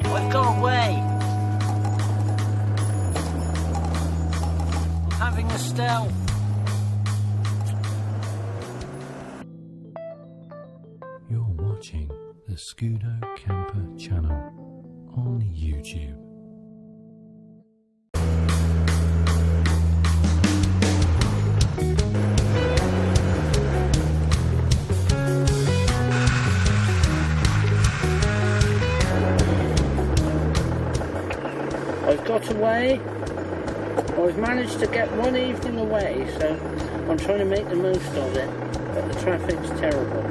I've got away. I'm having a stealth. You're watching the ScudoCamper channel on YouTube. I've got away. I've managed to get one evening away, so I'm trying to make the most of it, but the traffic's terrible.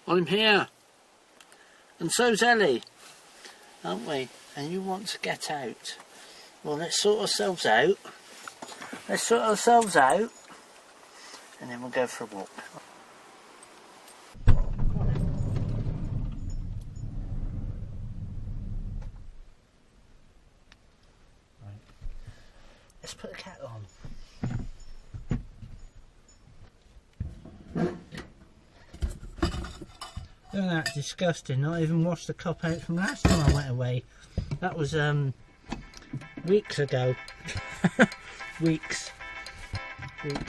I'm here, and so's Ellie, aren't we? And you want to get out. Well, let's sort ourselves out. And then we'll go for a walk. Right. Let's put the kettle on. Look at that, disgusting. Not even washed the cup out from last time I went away. That was weeks ago. weeks. It's a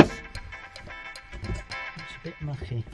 bit mucky.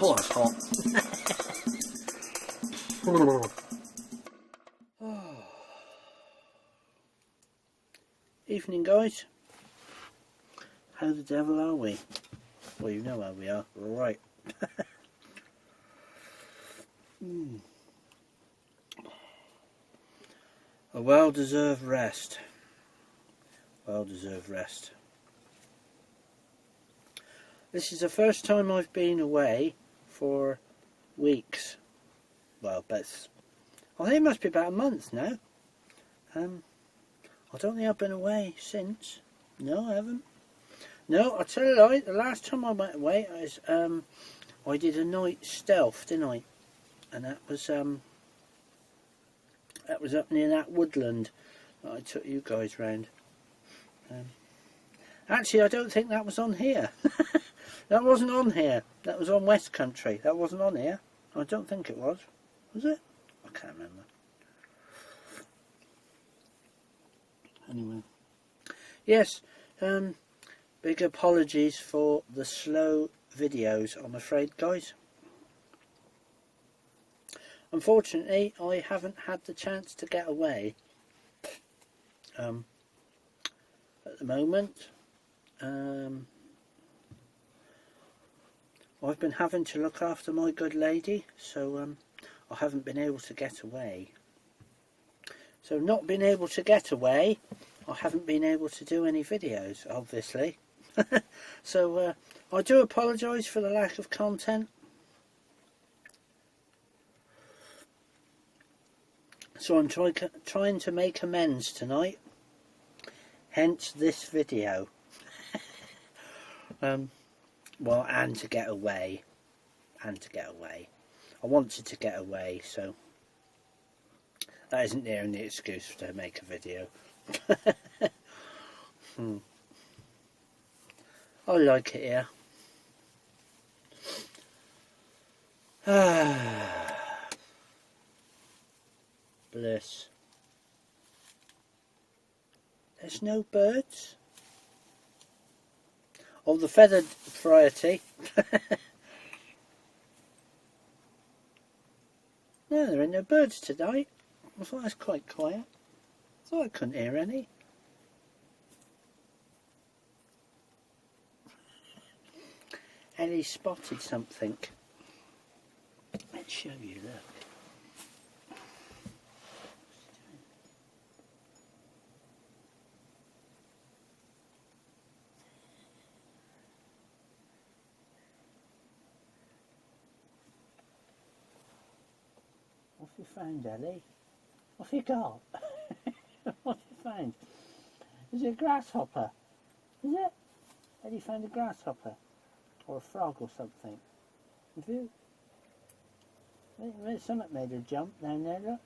Oh, it's hot. Evening, guys. How the devil are we? Well, you know how we are, right? A well-deserved rest. Well-deserved rest. This is the first time I've been away for weeks. Well, but I think it must be about a month now. I don't think I've been away since. No, I haven't. No, I'll tell you a lie. The last time I went away, I did a night stealth, didn't I? And that was up near that woodland that I took you guys round. Actually, I don't think that was on here. That wasn't on here. That was on West Country. That wasn't on here. I don't think it was. Was it? I can't remember. Anyway. Yes, big apologies for the slow videos, I'm afraid, guys. unfortunately I haven't had the chance to get away at the moment. I've been having to look after my good lady, so I haven't been able to get away. So not being able to get away, I haven't been able to do any videos, obviously. So I do apologise for the lack of content. So I'm trying to make amends tonight, hence this video. Well, and to get away. I wanted to get away, so that isn't the only excuse to make a video. I like it here. Bliss. There's no birds. Of the feathered variety. No, there ain't no birds tonight. I thought it was quite quiet. I thought I couldn't hear any. Ellie spotted something. Let's show you, look. What have you found, Ellie? What have you got? What have you found? Is it a grasshopper? Is it? Ellie found a grasshopper? Or a frog or something? Have you? There's something made her jump down there, look.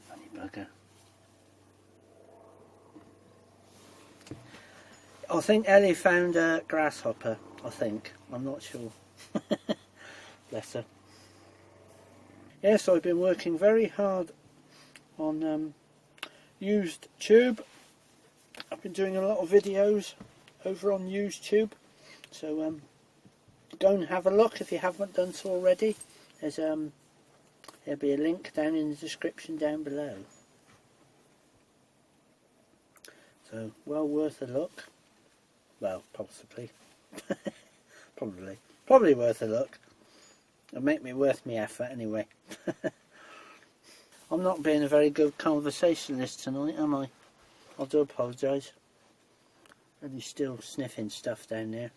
Funny bugger. I think Ellie found a grasshopper, I think. I'm not sure. Bless her. Yes, I've been working very hard on used tube. I've been doing a lot of videos over on YouTube, so go and have a look if you haven't done so already. There's there'll be a link down in the description down below, so well worth a look. Well, possibly. probably worth a look. It'll make me worth my effort anyway. I'm not being a very good conversationalist tonight, am I? I do apologise. And he's still sniffing stuff down there.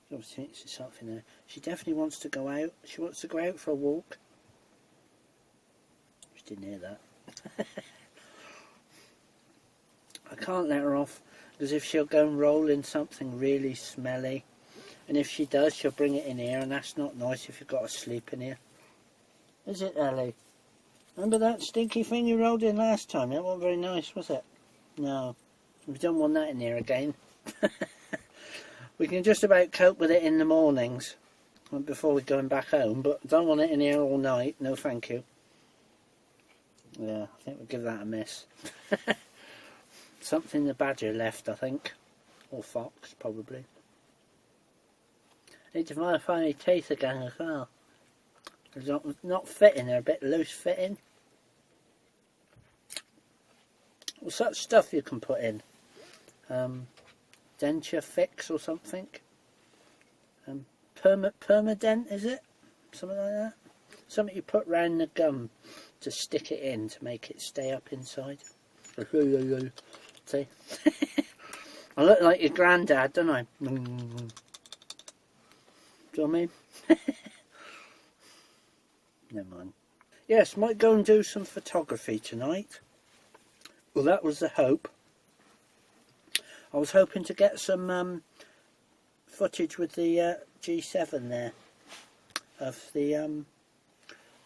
She obviously thinks there's something there. She definitely wants to go out. She wants to go out for a walk. She didn't hear that. I can't let her off, because if she'll go and roll in something really smelly, and if she does, she'll bring it in here, and that's not nice if you've got to sleep in here. Is it, Ellie? Remember that stinky thing you rolled in last time? That wasn't very nice, was it? No. We don't want that in here again. We can just about cope with it in the mornings before we're going back home, but don't want it in here all night. No thank you. Yeah, I think we'll give that a miss. Something the badger left, I think. Or fox, probably. Need to find my teeth again as well. They're not fitting, they're a bit loose fitting. What's that stuff you can put in? Denture fix or something? Permadent, is it? Something like that? Something you put round the gum to stick it in to make it stay up inside. See? I look like your granddad, don't I? Do you know what I mean? Never mind. Yes, might go and do some photography tonight. Well, that was the hope. I was hoping to get some footage with the G7 there of the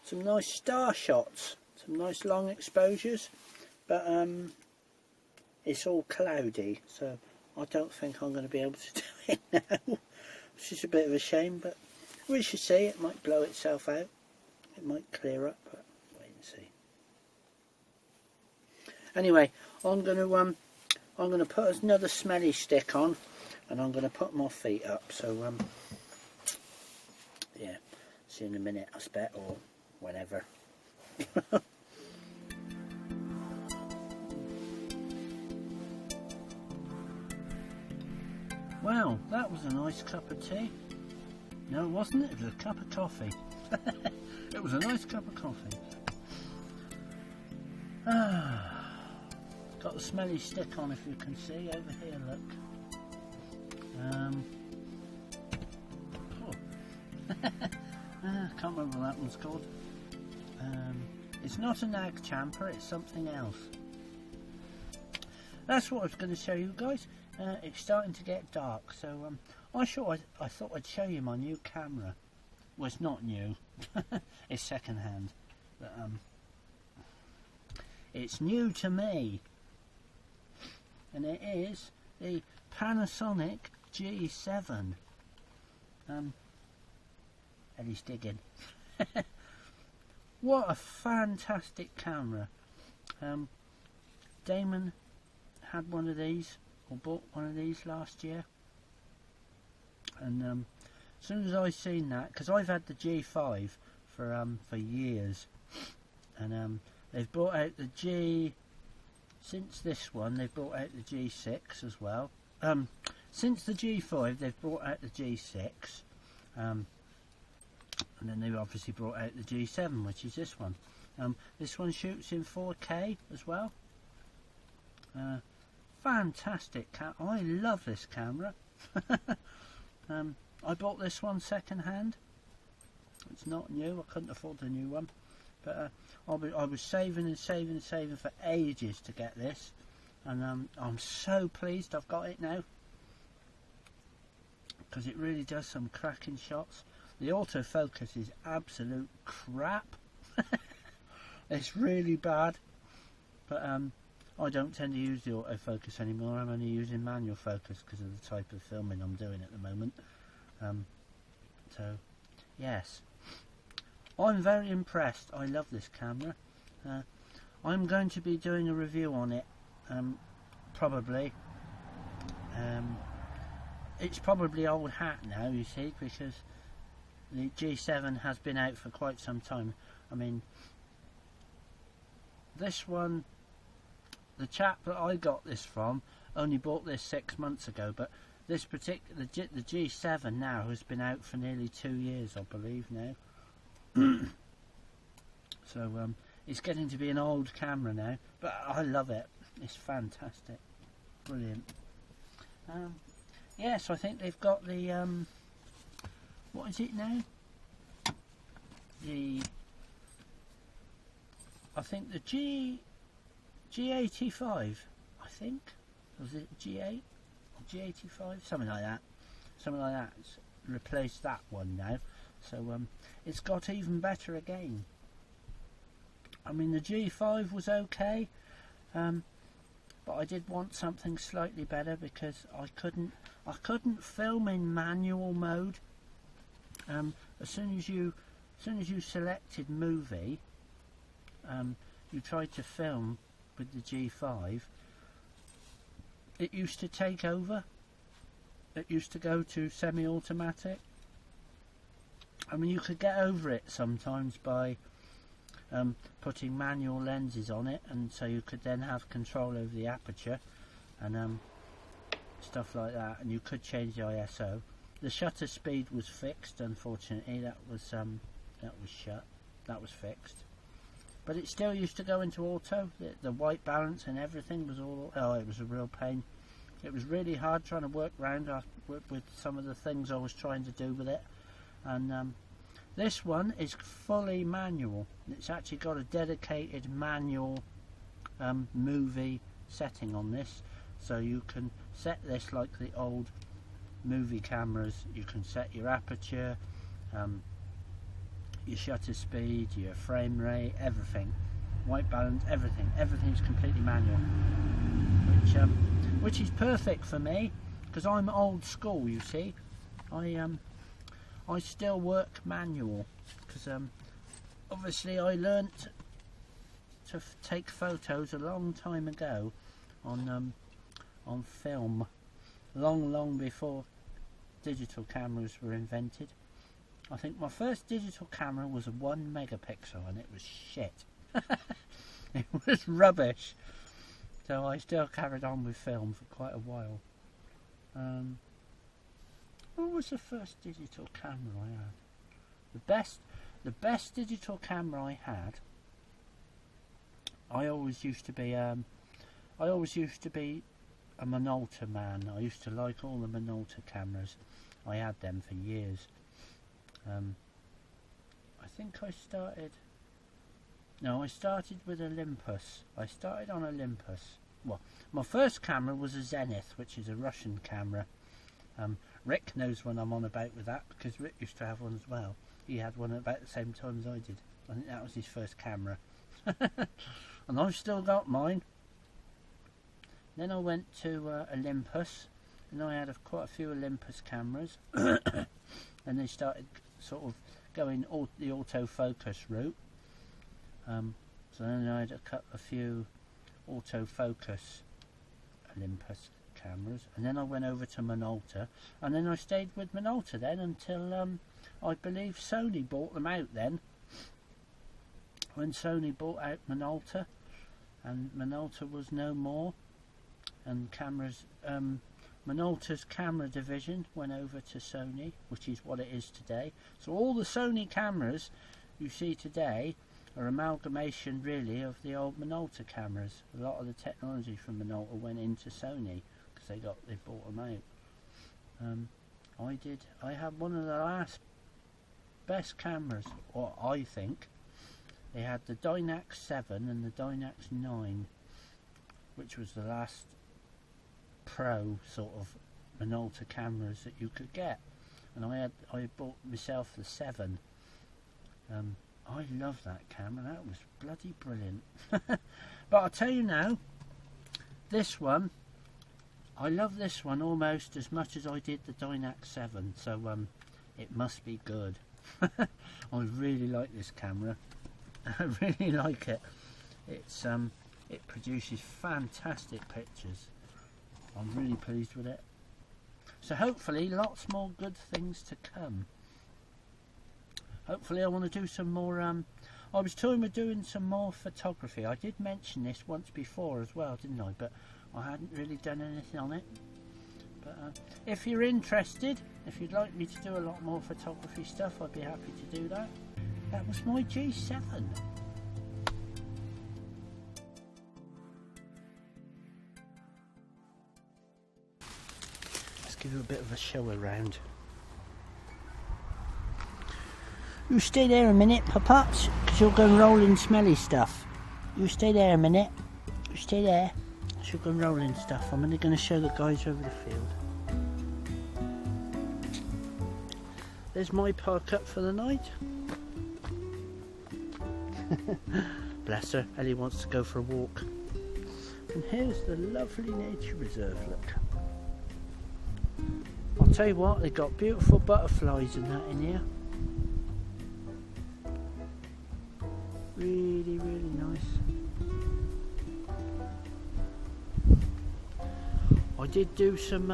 some nice star shots, some nice long exposures, but it's all cloudy, so I don't think I'm going to be able to do it now, which is a bit of a shame, but we should see. It might blow itself out, it might clear up, but wait and see. Anyway, I'm going to I'm going to put another smelly stick on, and I'm going to put my feet up. So yeah, see you in a minute, I bet, or whenever. Wow, that was a nice cup of tea. No, it wasn't. It was a cup of coffee. It was a nice cup of coffee. Got the smelly stick on, if you can see over here. Look. Can't remember what that one's called. It's not a nag champer. It's something else. That's what I was going to show you guys. It's starting to get dark, so I thought I'd show you my new camera. Well, it's not new. It's second hand, but it's new to me, and it is the Panasonic G7. Eddie's digging. What a fantastic camera. Damon had one of these, or bought one of these last year, and as soon as I seen that, because I've had the G5 for years, and they've brought out the G, since this one they've brought out the G6 as well. Since the G5 they've brought out the G6, and then they've obviously brought out the G7, which is this one. This one shoots in 4K as well. Fantastic I love this camera. I bought this one second hand. It's not new. I couldn't afford the new one, but I was saving and saving and saving for ages to get this, and I'm so pleased I've got it now, because it really does some cracking shots. The autofocus is absolute crap. It's really bad, but I don't tend to use the autofocus anymore. I'm only using manual focus because of the type of filming I'm doing at the moment. So yes, I'm very impressed. I love this camera. I'm going to be doing a review on it, probably. It's probably old hat now, you see, because the G7 has been out for quite some time. I mean, this one, the chap that I got this from only bought this 6 months ago, but this particular, the G7 now has been out for nearly 2 years, I believe now. So it's getting to be an old camera now, but I love it. It's fantastic, brilliant. Yes, I think they've got the what is it now? I think the G85. I think, was it G8 or G85? Something like that. Something like that. It's replaced that one now, so it's got even better again. I mean, the G5 was okay, but I did want something slightly better because I couldn't film in manual mode. As soon as you selected movie, you tried to film with the G5, it used to take over. It used to go to semi-automatic. I mean, you could get over it sometimes by putting manual lenses on it, and so you could then have control over the aperture and stuff like that, and you could change the ISO. The shutter speed was fixed, unfortunately. That was shut. That was fixed, but it still used to go into auto. The white balance and everything was all. Oh, it was a real pain. It was really hard trying to work around with some of the things I was trying to do with it. And this one is fully manual. It's actually got a dedicated manual movie setting on this, so you can set this like the old movie cameras. You can set your aperture, your shutter speed, your frame rate, everything, white balance, everything. Everything's completely manual, which is perfect for me because I'm old school. You see, I still work manual because obviously I learnt to take photos a long time ago on on film, long before digital cameras were invented. I think my first digital camera was a 1 megapixel and it was shit. It was rubbish. So I still carried on with film for quite a while. What was the first digital camera I had? The best digital camera I had. I always used to be a Minolta man. I used to like all the Minolta cameras. I had them for years. I think I started with Olympus. I started on Olympus. Well, my first camera was a Zenith, which is a Russian camera. Rick knows what I'm on about with that, because Rick used to have one as well. He had one at about the same time as I did. I think that was his first camera. And I've still got mine. Then I went to Olympus, and I had quite a few Olympus cameras. And they started sort of going the autofocus route. So then I had a few autofocus Olympus cameras, and then I went over to Minolta, and then I stayed with Minolta then until I believe Sony bought them out then. When Sony bought out Minolta, and Minolta was no more, and cameras, Minolta's camera division went over to Sony, which is what it is today. So all the Sony cameras you see today are amalgamation really of the old Minolta cameras. A lot of the technology from Minolta went into Sony because they bought them out. I had one of the last best cameras, or I think. They had the Dynax 7 and the Dynax 9, which was the last pro sort of Minolta cameras that you could get, and I bought myself the 7. I love that camera. That was bloody brilliant. But I'll tell you now, this one, I love this one almost as much as I did the Dynax 7, so it must be good. I really like this camera. I really like it. It produces fantastic pictures. I'm really pleased with it. So hopefully lots more good things to come. Hopefully I want to do some more, I was toying with doing some more photography. I did mention this once before as well, didn't I? But I hadn't really done anything on it. But if you're interested, if you'd like me to do a lot more photography stuff, I'd be happy to do that. That was my G7. Let's give you a bit of a show around. You stay there a minute, Pop-Ups, because you're going rolling smelly stuff. You stay there a minute. You stay there. You're going rolling stuff. I'm only going to show the guys over the field. There's my park up for the night. Bless her, Ellie wants to go for a walk. And here's the lovely nature reserve, look. I'll tell you what, they've got beautiful butterflies and that in here. Really, really nice. I did do some,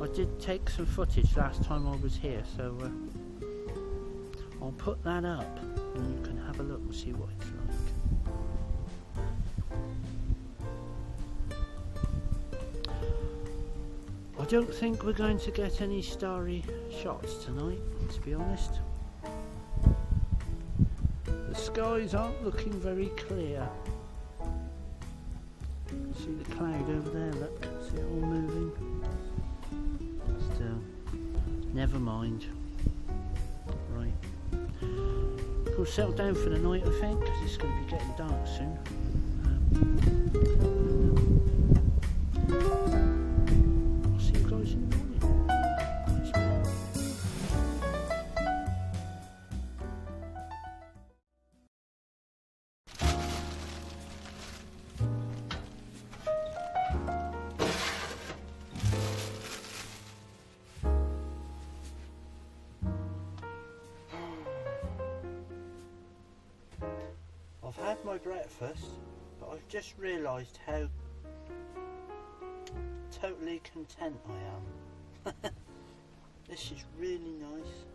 I did take some footage last time I was here, so I'll put that up and you can have a look and see what it's like. I don't think we're going to get any starry shots tonight, to be honest. The skies aren't looking very clear. You see the cloud over there, look, see it all moving? Still, never mind. Right. We'll settle down for the night, I think, because it's going to be getting dark soon. I'll see you guys in the morning. I've had my breakfast, but I've just realised how totally content I am. This is really nice.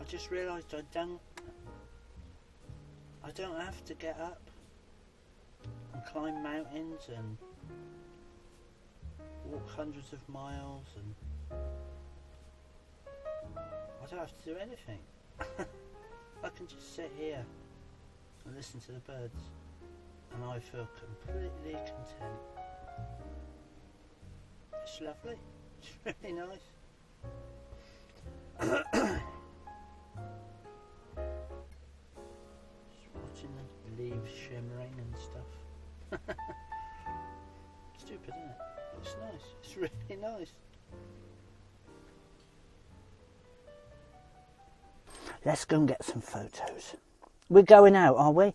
I just realised I don't have to get up and climb mountains and walk hundreds of miles, and I don't have to do anything. I can just sit here and listen to the birds, and I feel completely content. It's lovely. It's really nice. Just watching the leaves shimmering and stuff. Stupid, isn't it? It's nice. It's really nice. Let's go and get some photos. We're going out, are we?